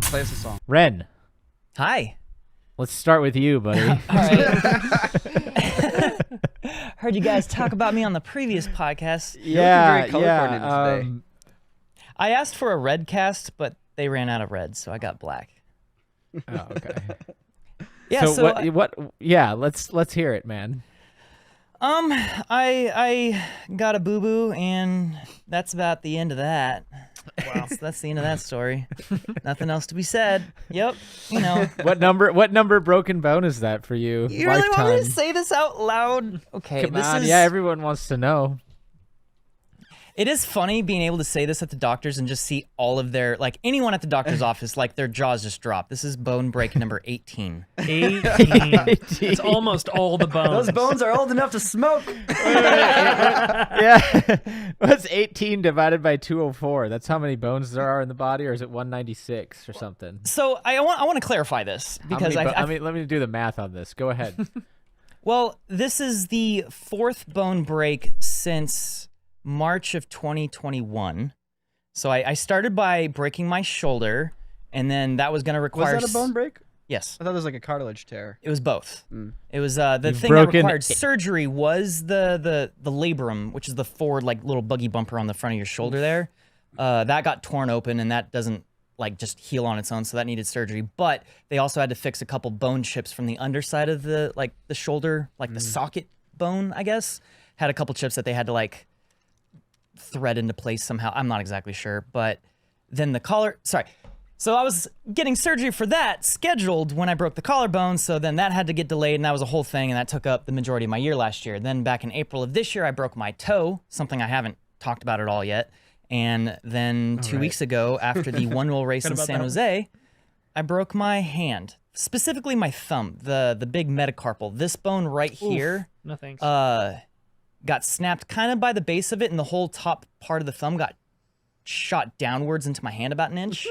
Play us a song. Wren, Hi. let's start with you, buddy. All right. Heard you guys talk about me on the previous podcast. very color coordinated today. I asked for a red cast, but they ran out of red, so I got black. Oh, okay. Yeah. So what? Yeah, let's hear it, man. I got a boo boo, and that's about the end of that. Wow. That's the end of that story. Nothing else to be said. Yep. You know. What number broken bone is that for you? You really Lifetime. want me to say this out loud? Okay. Come this on, is. yeah, everyone wants to know. It is funny being able to say this at the doctor's and just see all of their, like, anyone at the doctor's office, like, their jaws just drop. This is bone break number 18. 18. It's almost all the bones. Those bones are old enough to smoke. Yeah. What's 18 divided by 204? That's how many bones there are in the body, or is it 196 or something? So I want to clarify this because let me do the math on this. Go ahead. Well, this is the fourth bone break since March of 2021. So I started by breaking my shoulder, and then that was going to require... Was that a bone break? Yes. I thought it was like a cartilage tear. It was both. Mm. It was the You've thing that broken required surgery was the labrum, which is the forward like little buggy bumper on the front of your shoulder there. That got torn open, and that doesn't like just heal on its own, so that needed surgery. But they also had to fix a couple bone chips from the underside of the shoulder, like the socket bone, I guess. Had a couple chips that they had to like thread into place somehow. I'm not exactly sure, but then the collar. Sorry. So I was getting surgery for that scheduled when I broke the collarbone, so then that had to get delayed, and that was a whole thing, and that took up the majority of my year last year. Then back in April of this year, I broke my toe, something I haven't talked about at all yet. And then 2 weeks ago, after the one-wheel race in San Jose, I broke my hand, specifically my thumb, the big metacarpal. This bone right here No thanks. got snapped kind of by the base of it, and the whole top part of the thumb got shot downwards into my hand about an inch.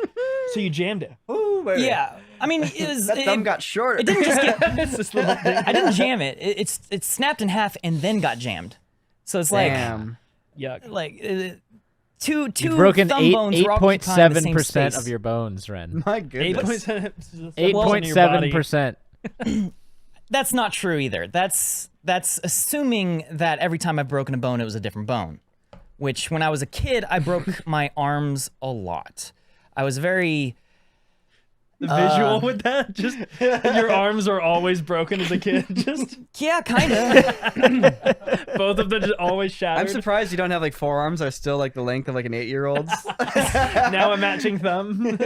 So you jammed it. Ooh, baby. Yeah, I mean, it was, That thumb got short. It didn't just get. It's this little thing. I didn't jam it. It snapped in half and then got jammed. So it's Damn. Yuck. like two You've broken thumb bones were occupying the same 8.7% space. of your bones, Ren. My goodness. 8.7%. That's not true either. That's assuming that every time I've broken a bone, it was a different bone. Which, when I was a kid, I broke my arms a lot. I was very... The visual with that, just your arms are always broken as a kid. Just Yeah, kind of. both of them just always shattered. I'm surprised you don't have like forearms that are still like the length of like an 8-year-old's. Now a matching thumb.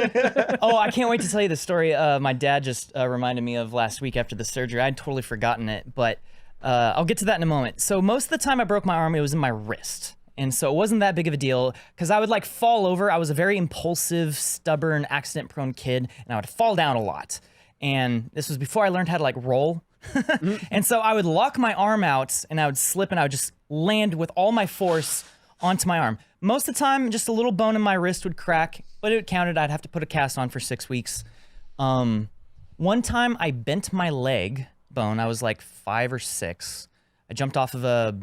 Oh, I can't wait to tell you the story my dad just reminded me of last week after the surgery. I'd totally forgotten it, but I'll get to that in a moment. So most of the time I broke my arm, it was in my wrist. And so it wasn't that big of a deal because I would like fall over. I was a very impulsive, stubborn, accident-prone kid, and I would fall down a lot. And this was before I learned how to like roll. And so I would lock my arm out and I would slip and I would just land with all my force onto my arm. Most of the time, just a little bone in my wrist would crack, but it counted. I'd have to put a cast on for 6 weeks. One time I bent my leg bone. I was like 5 or 6. I jumped off of a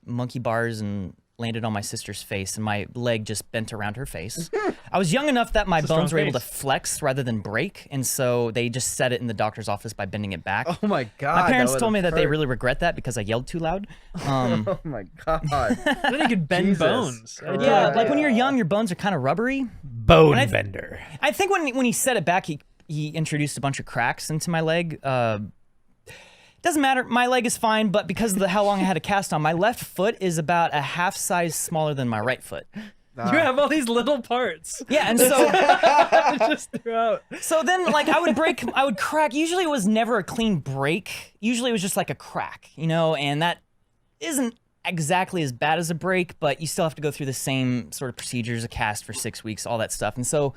monkey bars and landed on my sister's face, and my leg just bent around her face. I was young enough that my bones were able to flex rather than break, and so they just set it in the doctor's office by bending it back. Oh my god. My parents that told me would've that they hurt. really regret that because I yelled too loud. Oh my god. Then you could bend Jesus bones. Christ. Yeah, like when you're young, your bones are kind of rubbery. Bone I- bender. I think when he set it back, he introduced a bunch of cracks into my leg. Doesn't matter. My leg is fine, but because of how long I had a cast on, my left foot is about a half size smaller than my right foot. You have all these little parts. Yeah, and so Just throughout. so then like I would crack. Usually it was never a clean break. Usually it was just like a crack, you know, and that isn't exactly as bad as a break, but you still have to go through the same sort of procedures, a cast for 6 weeks, all that stuff. And so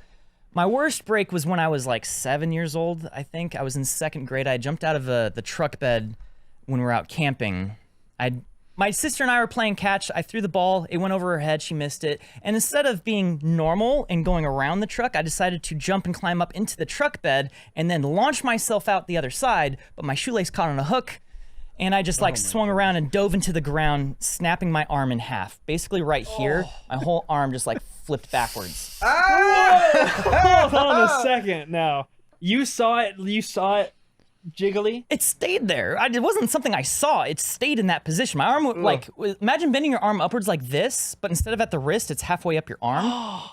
my worst break was when I was like 7 years old, I think. I was in 2nd grade. I jumped out of the truck bed when we were out camping. My sister and I were playing catch. I threw the ball. It went over her head. She missed it. And instead of being normal and going around the truck, I decided to jump and climb up into the truck bed and then launch myself out the other side. But my shoelace caught on a hook. And I just like swung around and dove into the ground, snapping my arm in half. Basically right here, my whole arm just like flipped backwards. Oh, hold on a second now. You saw it jiggly? It stayed there. It wasn't something I saw. It stayed in that position. My arm, imagine bending your arm upwards like this, but instead of at the wrist, it's halfway up your arm.